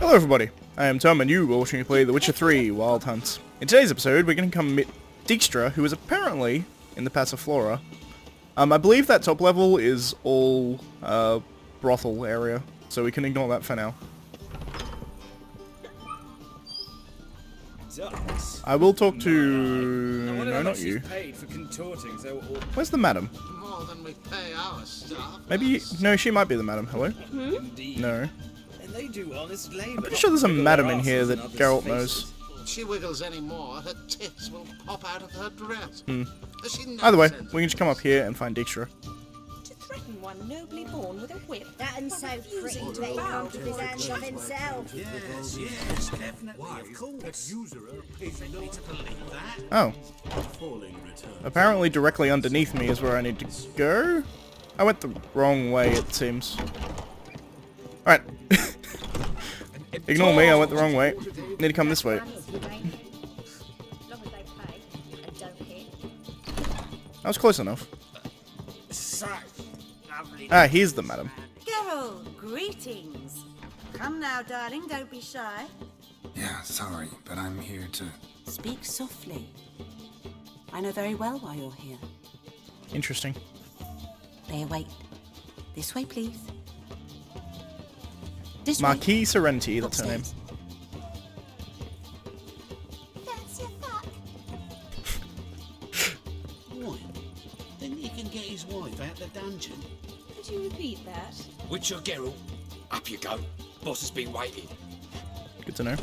Hello everybody, I am Tom and you are watching me play The Witcher 3 Wild Hunt. In today's episode we're going to come meet Dijkstra, who is apparently in the Passiflora. I believe that top level is all brothel area, so we can ignore that for now. I will talk to... no, not you. Where's the madam? More than we pay our staff. Maybe... no, she might be the madam. Hello? No. They do honest labor. I'm pretty sure there's a madam in here that Geralt knows. If she wiggles any more, her tits will pop out of her dress. Does she know Either way, sense? we can just come up here and find Dijkstra. To threaten one nobly born with a whip. That and so pretty to be out of his hands of himself. Yes, yes, definitely, of course. Usurer pays me to believe that. Oh. Apparently directly underneath me is where I need to go? I went the wrong way, it seems. Alright. Ignore me, I went the wrong way. Need to come this way. That was close enough. Ah, here's the madam. Geralt, greetings. Come now, darling, don't be shy. Yeah, sorry, but I'm here to... Speak softly. I know very well why you're here. Interesting. They await. This way, please. This way. Marquis Serenity, that's her name. Upstairs. That's your fuck. Why? Then he can get his wife out the dungeon. Could you repeat that? Witcher Geralt, up you go. Boss has been waiting. Good to know.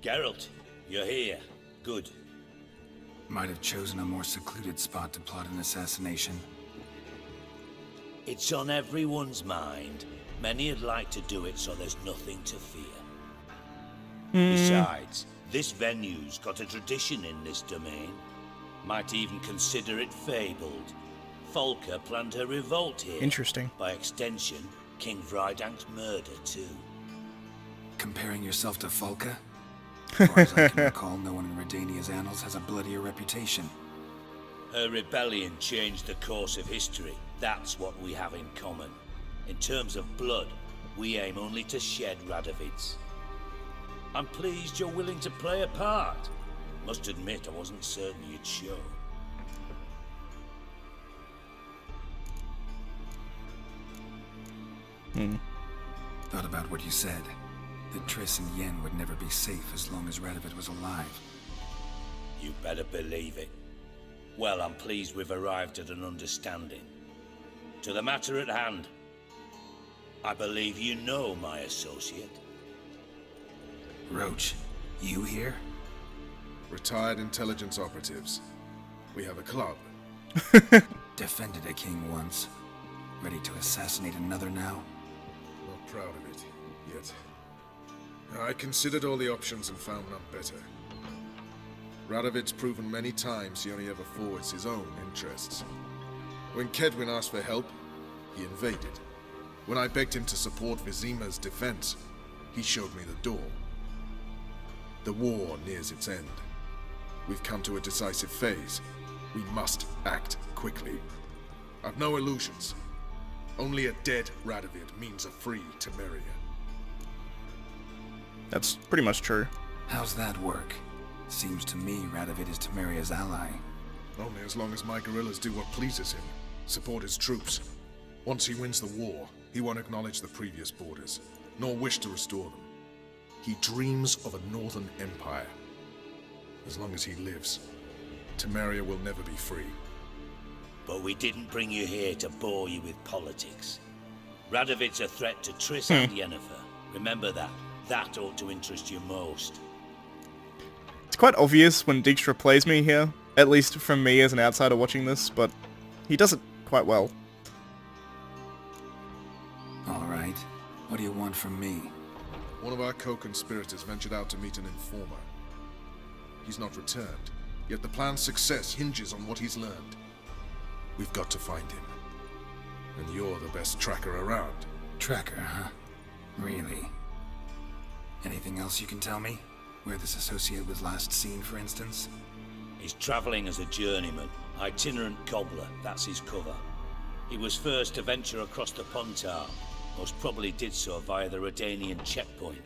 Geralt, you're here. Good. Might have chosen a more secluded spot to plot an assassination. It's on everyone's mind. Many would like to do it so there's nothing to fear. Besides, this venue's got a tradition in this domain. Might even consider it fabled. Folka planned her revolt here. Interesting. By extension, King Vrydank's murder too. Comparing yourself to Folka? As far as I can recall, no one in Redania's annals has a bloodier reputation. Her rebellion changed the course of history. That's what we have in common. In terms of blood, we aim only to shed Radovid's. I'm pleased you're willing to play a part. Must admit, I wasn't certain you'd show. Thought about what you said. That Triss and Yen would never be safe as long as Radovid was alive. You better believe it. Well, I'm pleased we've arrived at an understanding. To the matter at hand. I believe you know my associate. Roach, you here? Retired intelligence operatives. We have a club. Defended a king once. Ready to assassinate another now? Not proud of it, yet. I considered all the options and found none better. Radovid's proven many times he only ever forwards his own interests. When Kedwin asked for help, he invaded. When I begged him to support Vizima's defense, he showed me the door. The war nears its end. We've come to a decisive phase. We must act quickly. I've no illusions. Only a dead Radovid means a free Temeria. That's pretty much true. How's that work? Seems to me Radovid is Temeria's ally. Only as long as my guerrillas do what pleases him. Support his troops. Once he wins the war, he won't acknowledge the previous borders, nor wish to restore them. He dreams of a northern empire. As long as he lives, Temeria will never be free. But we didn't bring you here to bore you with politics. Radovid's a threat to Triss and Yennefer. Remember that. That ought to interest you most. It's quite obvious when Dijkstra plays me here, at least from me as an outsider watching this, but he does it quite well. Alright, what do you want from me? One of our co-conspirators ventured out to meet an informer. He's not returned, yet the plan's success hinges on what he's learned. We've got to find him. And you're the best tracker around. Tracker, huh? Really? Anything else you can tell me? Where this associate was last seen, for instance? He's traveling as a journeyman. Itinerant cobbler, that's his cover. He was first to venture across the Pontar. Most probably did so via the Redanian checkpoint.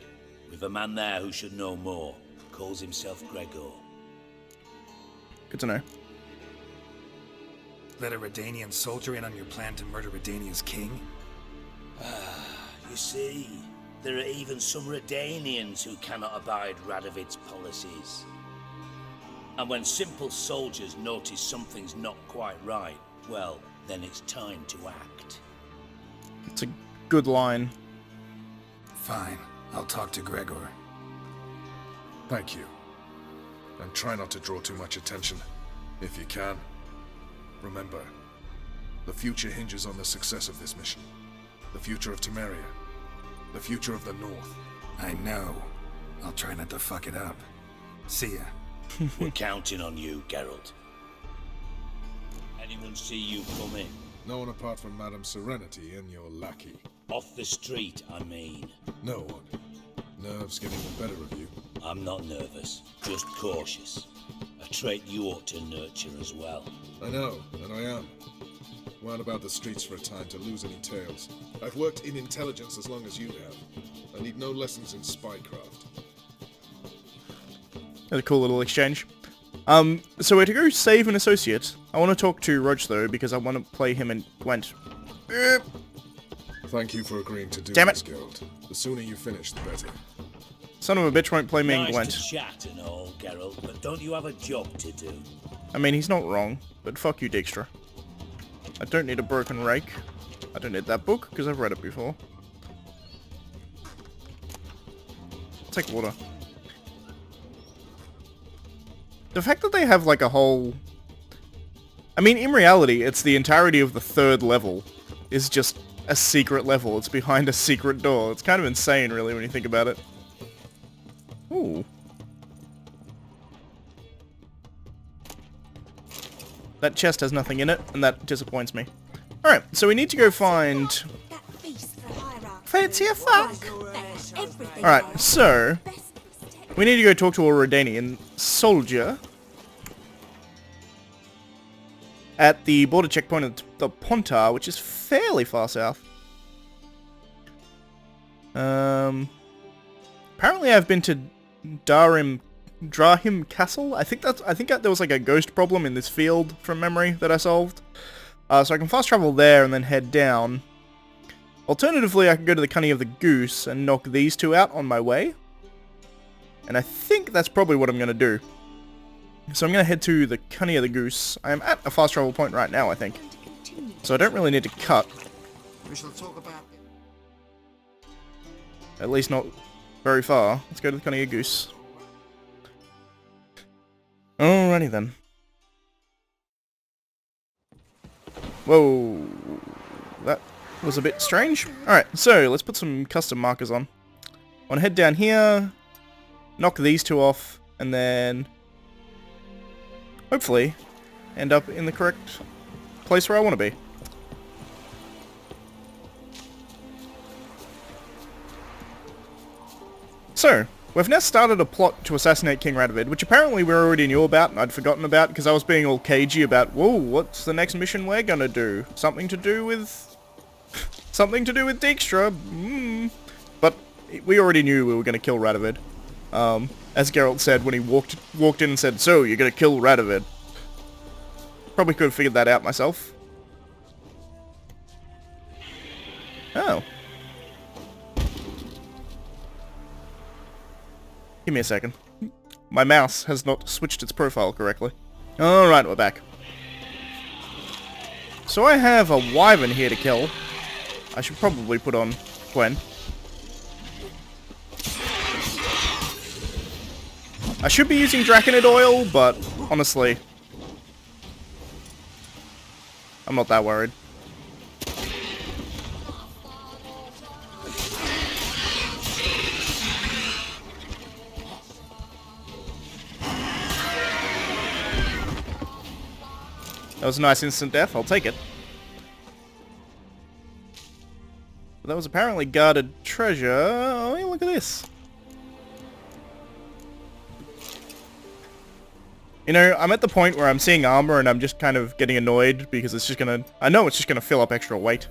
With a man there who should know more. Calls himself Gregor. Good to know. Let a Redanian soldier in on your plan to murder Redania's king? You see, there are even some Redanians who cannot abide Radovid's policies. And when simple soldiers notice something's not quite right, well, then it's time to act. It's a good line. Fine, I'll talk to Gregor. Thank you. And try not to draw too much attention, if you can. Remember, the future hinges on the success of this mission. The future of Temeria. The future of the North. I know. I'll try not to fuck it up. See ya. We're counting on you, Geralt. Anyone see you come in? No one apart from Madame Serenity and your lackey. Off the street, I mean. No one. Nerves getting the better of you. I'm not nervous, just cautious. A trait you ought to nurture as well. I know, and I am. Wound about the streets for a time to lose any tales. I've worked in intelligence as long as you have. I need no lessons in spycraft. That's a cool little exchange. So we're to go save an associate. I want to talk to Roach though, because I want to play him in Gwent. Thank you for agreeing to do Damn it. this, Geralt. The sooner you finish, the better. Son of a bitch won't play me in Nice Gwent. to chat and all, Geralt, but don't you have a job to do? I mean, he's not wrong, but fuck you, Dijkstra. I don't need a broken rake. I don't need that book, because I've read it before. Take water. The fact that they have, like, a whole... I mean, in reality, it's the entirety of the third level is just a secret level. It's behind a secret door. It's kind of insane, really, when you think about it. Ooh. That chest has nothing in it, and that disappoints me. Alright, so we need to go find... That beast the hierarchy. Fancy a fuck! That's everything. Alright, so... we need to go talk to a Redanian soldier at the border checkpoint of the Pontar, which is fairly far south. Apparently I've been to Drahim Castle. I think that there was like a ghost problem in this field from memory that I solved. So I can fast travel there and then head down. Alternatively, I can go to the Cunny of the Goose and knock these two out on my way. And I think that's probably what I'm going to do. So I'm going to head to the Cunny of the Goose. I am at a fast travel point right now, I think. So I don't really need to cut. We shall talk about it. At least not very far. Let's go to the Cunny of the Goose. Alrighty then. Whoa. That was a bit strange. Alright, so let's put some custom markers on. I want to head down here, knock these two off, and then hopefully end up in the correct place where I want to be. So, we've now started a plot to assassinate King Radovid, which apparently we already knew about and I'd forgotten about because I was being all cagey about, whoa, what's the next mission we're gonna do? Something to do with Dijkstra. But we already knew we were gonna kill Radovid. As Geralt said when he walked in and said, so, you're gonna kill Radovid. Probably could have figured that out myself. Oh. Give me a second. My mouse has not switched its profile correctly. Alright, we're back. So I have a wyvern here to kill. I should probably put on Gwen. I should be using Draconid oil, but honestly, I'm not that worried. That was a nice instant death, I'll take it. But that was apparently guarded treasure. Oh, look at this. You know, I'm at the point where I'm seeing armor and I'm just kind of getting annoyed because it's just gonna... I know it's just gonna fill up extra weight.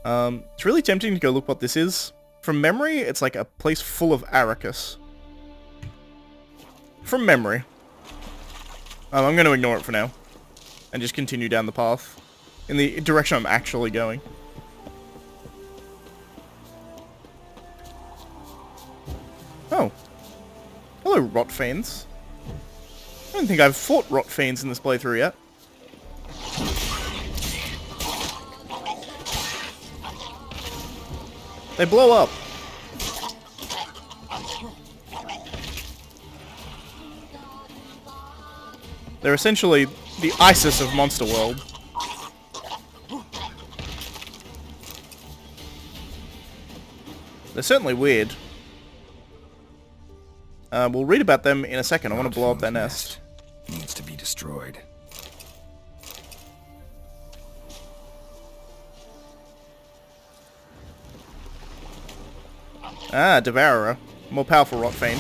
It's really tempting to go look what this is. From memory, it's like a place full of Arrakis. From memory. I'm gonna ignore it for now. And just continue down the path. In the direction I'm actually going. Oh. Hello, Rot Fiends. I don't think I've fought Rot Fiends in this playthrough yet. They blow up. They're essentially the ISIS of Monster World. They're certainly weird. We'll read about them in a second. I want to blow up their nest. Needs to be destroyed. Ah, Devourer. More powerful Rot Fiend.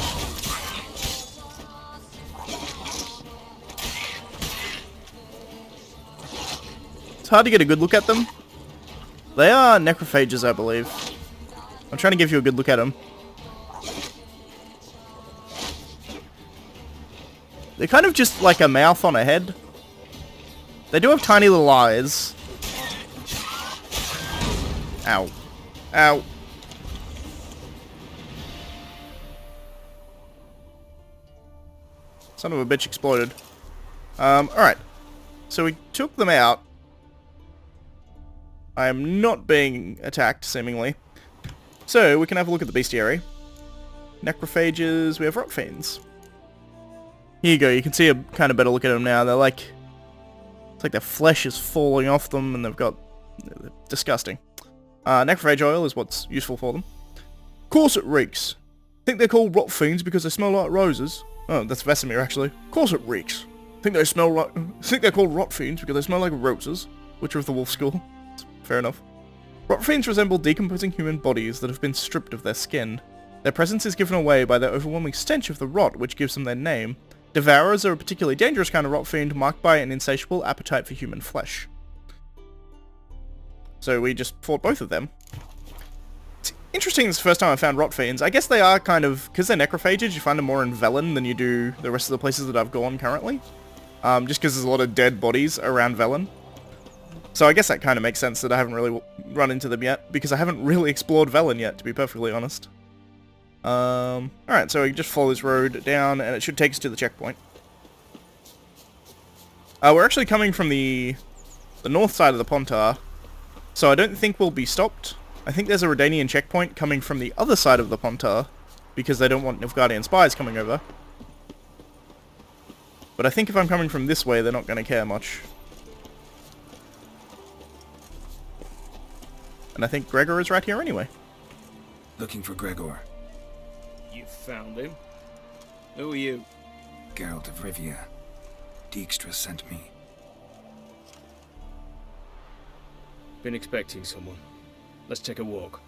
It's hard to get a good look at them. They are Necrophages, I believe. I'm trying to give you a good look at them. They're kind of just like a mouth on a head. They do have tiny little eyes. Ow. Ow. Son of a bitch exploded. Alright. So we took them out. I am not being attacked, seemingly. So we can have a look at the bestiary. Necrophages, we have Rot Fiends. Here you go, you can see a kind of better look at them now. They're like... It's like their flesh is falling off them and they've got... They're disgusting. Necrophage oil is what's useful for them. Corset reeks. Think they're called Rot Fiends because they smell like roses? Oh, that's Vesemir actually. Corset reeks. Think they're called Rot Fiends because they smell like roses? Witcher of the Wolf School. Fair enough. Rot Fiends resemble decomposing human bodies that have been stripped of their skin. Their presence is given away by their overwhelming stench of the rot, which gives them their name. Devourers are a particularly dangerous kind of rot fiend marked by an insatiable appetite for human flesh. So we just fought both of them. It's interesting, this is the first time I found rot fiends. I guess they are kind of... Because they're necrophages, you find them more in Velen than you do the rest of the places that I've gone currently. Just because there's a lot of dead bodies around Velen. So I guess that kind of makes sense that I haven't really run into them yet, because I haven't really explored Velen yet, to be perfectly honest. Alright, so we just follow this road down, and it should take us to the checkpoint. We're actually coming from the north side of the Pontar, so I don't think we'll be stopped. I think there's a Redanian checkpoint coming from the other side of the Pontar, because they don't want Nilfgaardian spies coming over. But I think if I'm coming from this way, they're not going to care much. And I think Gregor is right here anyway. Looking for Gregor. You found him? Who are you? Geralt of Rivia. Dijkstra sent me. Been expecting someone. Let's take a walk.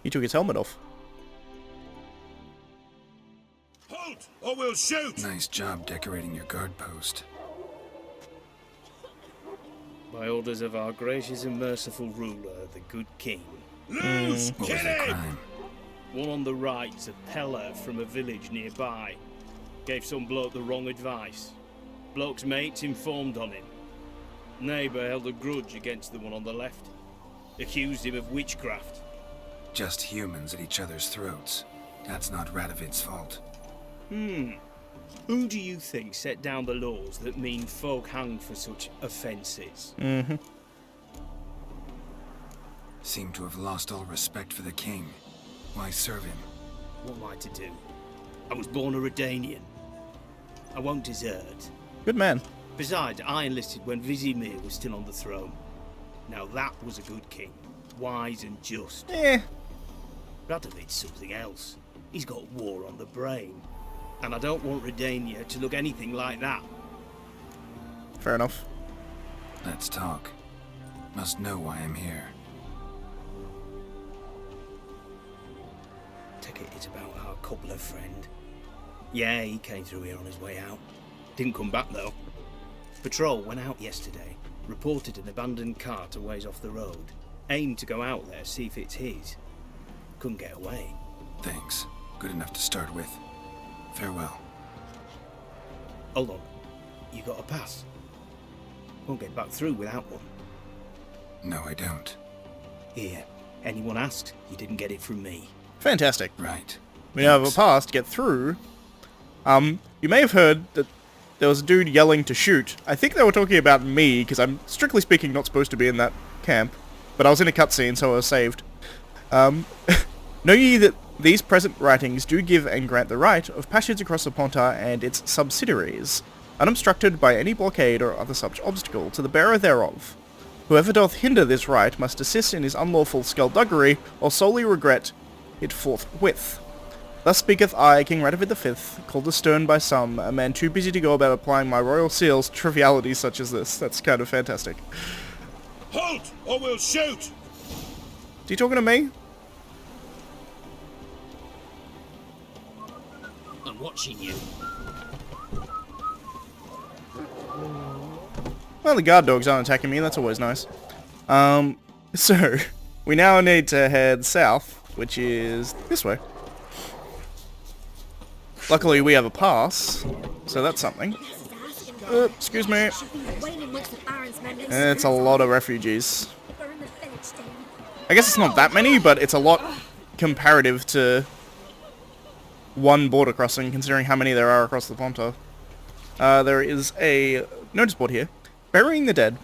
He took his helmet off. Halt, or we'll shoot! Nice job decorating your guard post. By orders of our gracious and merciful ruler, the good king. Loose! What was Get the him! crime? One on the right's a peller from a village nearby. Gave some bloke the wrong advice. Bloke's mates informed on him. Neighbour held a grudge against the one on the left. Accused him of witchcraft. Just humans at each other's throats. That's not Radovid's fault. Who do you think set down the laws that mean folk hanged for such offences? Seem to have lost all respect for the king. Why serve him? What am I to do? I was born a Redanian. I won't desert. Good man. Besides, I enlisted when Vesemir was still on the throne. Now that was a good king. Wise and just. Radovid's something else. He's got war on the brain. And I don't want Redania to look anything like that. Fair enough. Let's talk. Must know why I'm here. Take it it's about our coupler friend. Yeah, he came through here on his way out. Didn't come back though. Patrol went out yesterday, reported an abandoned cart a ways off the road. Aimed to go out there, see if it's his. Couldn't get away. Thanks. Good enough to start with. Farewell. Hold on. You got a pass? Won't get back through without one. No, I don't. Here. Anyone asked, you didn't get it from me. Fantastic. Right. We now have a pass to get through. You may have heard that there was a dude yelling to shoot. I think they were talking about me, because I'm strictly speaking not supposed to be in that camp. But I was in a cutscene, so I was saved. Know ye that these present writings do give and grant the right of passage across the Pontar and its subsidiaries, unobstructed by any blockade or other such obstacle, to the bearer thereof. Whoever doth hinder this right must desist in his unlawful skullduggery, or solely regret it forthwith. Thus speaketh I, King Radovid V, called the stern by some, a man too busy to go about applying my royal seals to trivialities such as this. That's kind of fantastic. Halt, or we'll shoot! Is he talking to me? I'm watching you. Well, the guard dogs aren't attacking me, that's always nice. So, we now need to head south, which is this way. Luckily, we have a pass, so that's something. Excuse me. It's a lot of refugees. I guess it's not that many, but it's a lot comparative to one border crossing, considering how many there are across the Pontar. There is a notice board here. Burying the dead.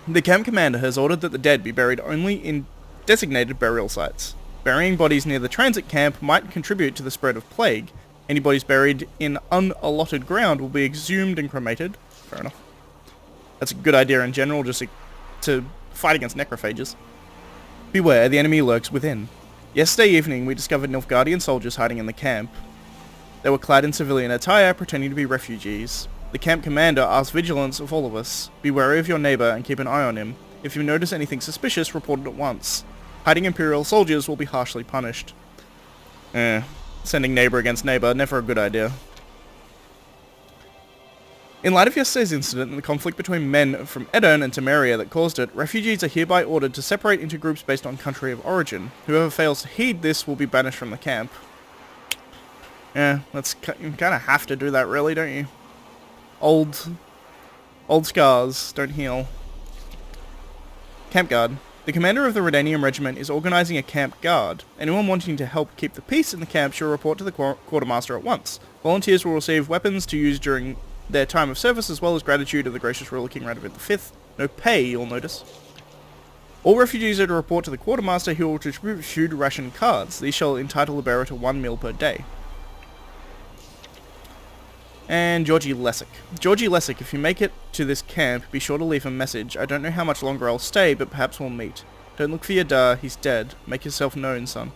The camp commander has ordered that the dead be buried only in designated burial sites. Burying bodies near the transit camp might contribute to the spread of plague. Any bodies buried in unallotted ground will be exhumed and cremated. Fair enough. That's a good idea in general, just to fight against necrophages. Beware, the enemy lurks within. Yesterday evening, we discovered Nilfgaardian soldiers hiding in the camp. They were clad in civilian attire, pretending to be refugees. The camp commander asks vigilance of all of us. Be wary of your neighbour and keep an eye on him. If you notice anything suspicious, report it at once. Hiding Imperial soldiers will be harshly punished. Sending neighbour against neighbour, never a good idea. In light of yesterday's incident and the conflict between men from Edirn and Temeria that caused it, refugees are hereby ordered to separate into groups based on country of origin. Whoever fails to heed this will be banished from the camp. Yeah, you kind of have to do that really, don't you? Old scars don't heal. Camp guard. The commander of the Redanium regiment is organising a camp guard. Anyone wanting to help keep the peace in the camp should report to the quartermaster at once. Volunteers will receive weapons to use during their time of service, as well as gratitude of the gracious ruler King Radovid V. No pay, you'll notice. All refugees are to report to the quartermaster, who will distribute food ration cards. These shall entitle the bearer to 1 meal per day. And Georgie Lessick. Georgie Lessick, if you make it to this camp, be sure to leave a message. I don't know how much longer I'll stay, but perhaps we'll meet. Don't look for your da, he's dead. Make yourself known, son.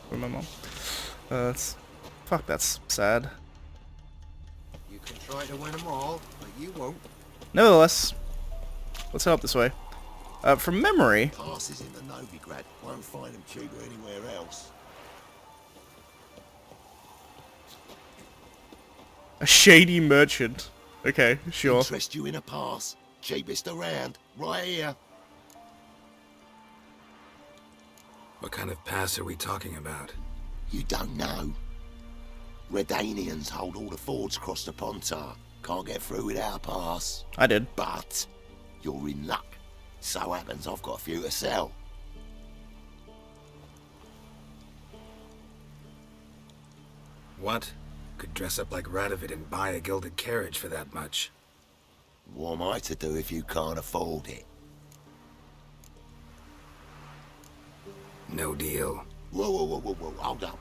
From my mom. Fuck, that's sad. You can try to win them all, but you won't. Nevertheless, let's head up this way. From memory... Passes in the Novigrad. Won't find them cheaper anywhere else. A shady merchant. Okay, sure. Interest you in a pass. Cheapest around. Right here. What kind of pass are we talking about? You don't know. Redanians hold all the fords across the Pontar. Can't get through without a pass. I did. But you're in luck. So happens I've got a few to sell. What? Could dress up like Radovid and buy a gilded carriage for that much. What am I to do if you can't afford it? No deal. Whoa, hold up.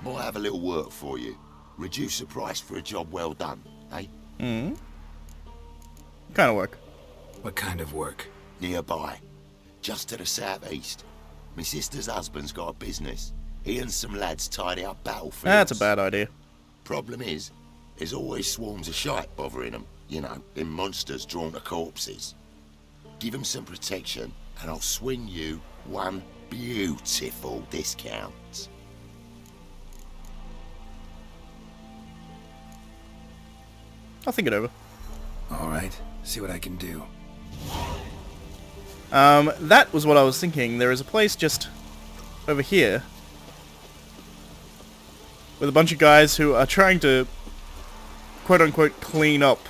Might have a little work for you. Reduce the price for a job well done, eh? What kind of work? What kind of work? Nearby. Just to the southeast. My sister's husband's got a business. He and some lads tidy up battlefields. That's a bad idea. Problem is, there's always swarms of shite bothering them. You know, them monsters drawn to corpses. Give them some protection, and I'll swing you one beautiful discount. I'll think it over. Alright, see what I can do. That was what I was thinking. There is a place just over here with a bunch of guys who are trying to quote-unquote clean up.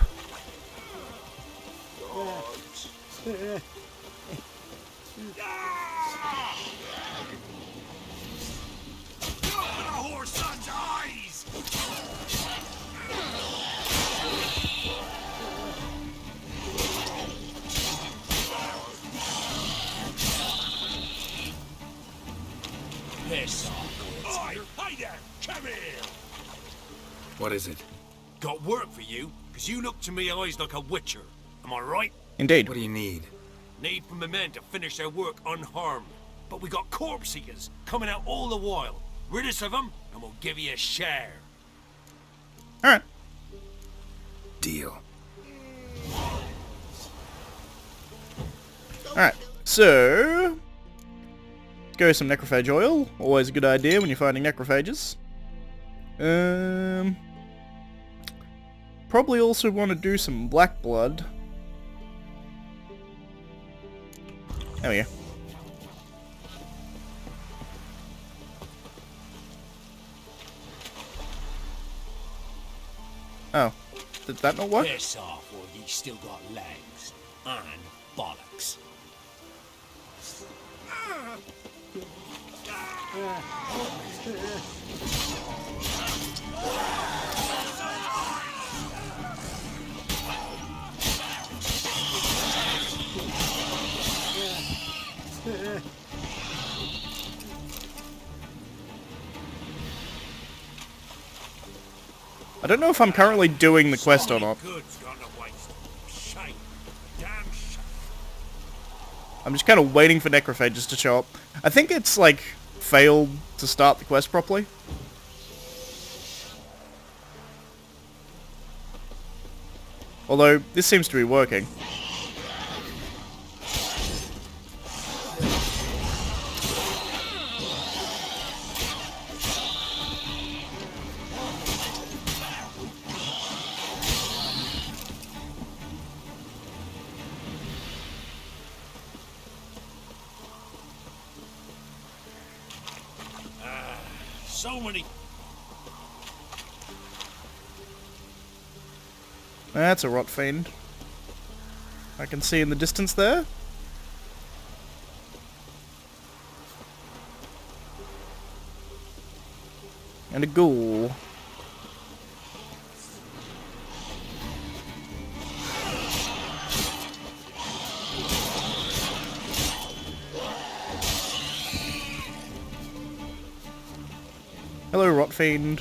What is it? Got work for you, because you look to me eyes like a witcher. Am I right? Indeed. What do you need? Need from the men to finish their work unharmed. But we got corpse eaters coming out all the while. Rid us of them, and we'll give you a share. Alright. Deal. Alright, so... let's go with some necrophage oil. Always a good idea when you're finding necrophages. Probably also want to do some black blood. There we go. Oh. Did that not work? Piss off, or ye still got legs. And bollocks. I don't know if I'm currently doing the quest or not. I'm just kind of waiting for necrophages to show up. I think it's, like, failed to start the quest properly. Although, this seems to be working. So many. That's a rot fiend. I can see in the distance there. And a ghoul. Hello, rot fiend.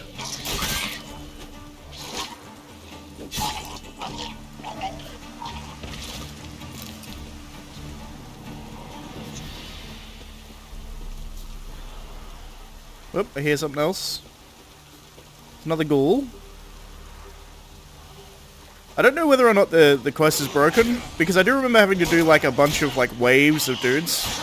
Whoop, I hear something else. Another ghoul. I don't know whether or not the quest is broken, because I do remember having to do like a bunch of like waves of dudes.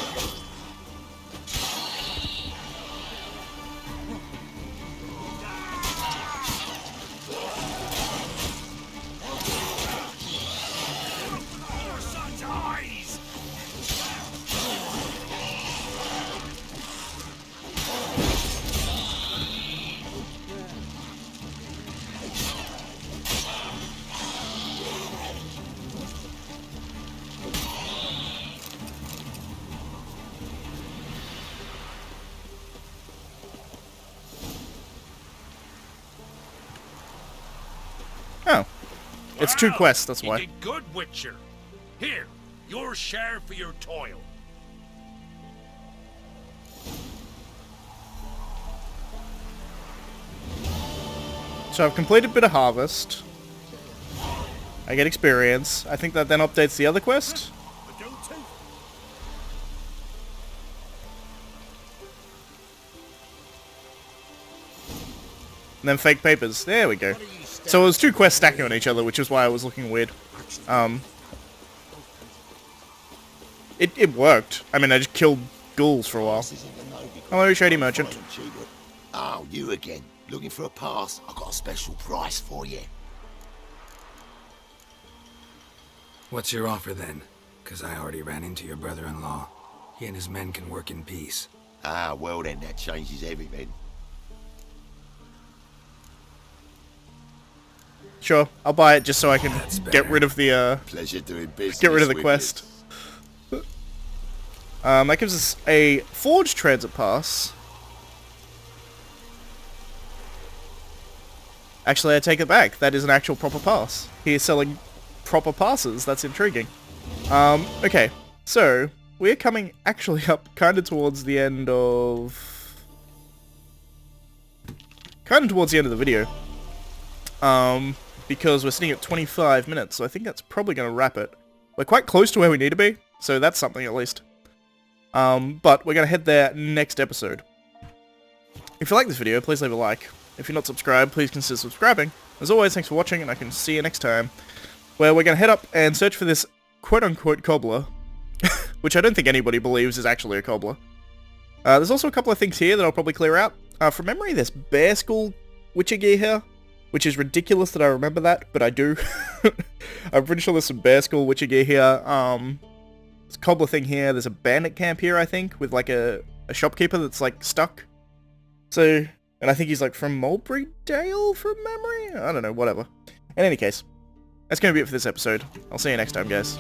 Oh. It's two quests, that's why. You did good, Witcher. Here, your share for your toil. So I've completed a bit of harvest. I get experience. I think that then updates the other quest. And then fake papers. There we go. So it was two quests stacking on each other, which is why I was looking weird. It worked. I mean, I just killed ghouls for a while. Hello, Shady Merchant. Oh, you again. Looking for a pass? I've got a special price for you. What's your offer then? Because I already ran into your brother-in-law. He and his men can work in peace. Ah, well then, that changes everything. Sure, I'll buy it just so I can get rid of the Pleasure doing business. get rid of the with quest. That gives us a forged transit pass. Actually, I take it back. That is an actual proper pass. He is selling proper passes. That's intriguing. Okay, so we're coming actually up kind of towards the end of... the video. Because we're sitting at 25 minutes, so I think that's probably going to wrap it. We're quite close to where we need to be, so that's something at least. But we're going to head there next episode. If you like this video, please leave a like. If you're not subscribed, please consider subscribing. As always, thanks for watching, and I can see you next time, where we're going to head up and search for this quote-unquote cobbler, which I don't think anybody believes is actually a cobbler. There's also a couple of things here that I'll probably clear out. From memory, there's bear skull Witcher gear here, which is ridiculous that I remember that, but I do. I'm pretty sure there's some bear skull Witcher gear here. There's a cobbler thing here. There's a bandit camp here, I think, with like a shopkeeper that's like stuck. So, and I think he's like from Mulberry Dale from memory? I don't know, whatever. In any case, that's going to be it for this episode. I'll see you next time, guys.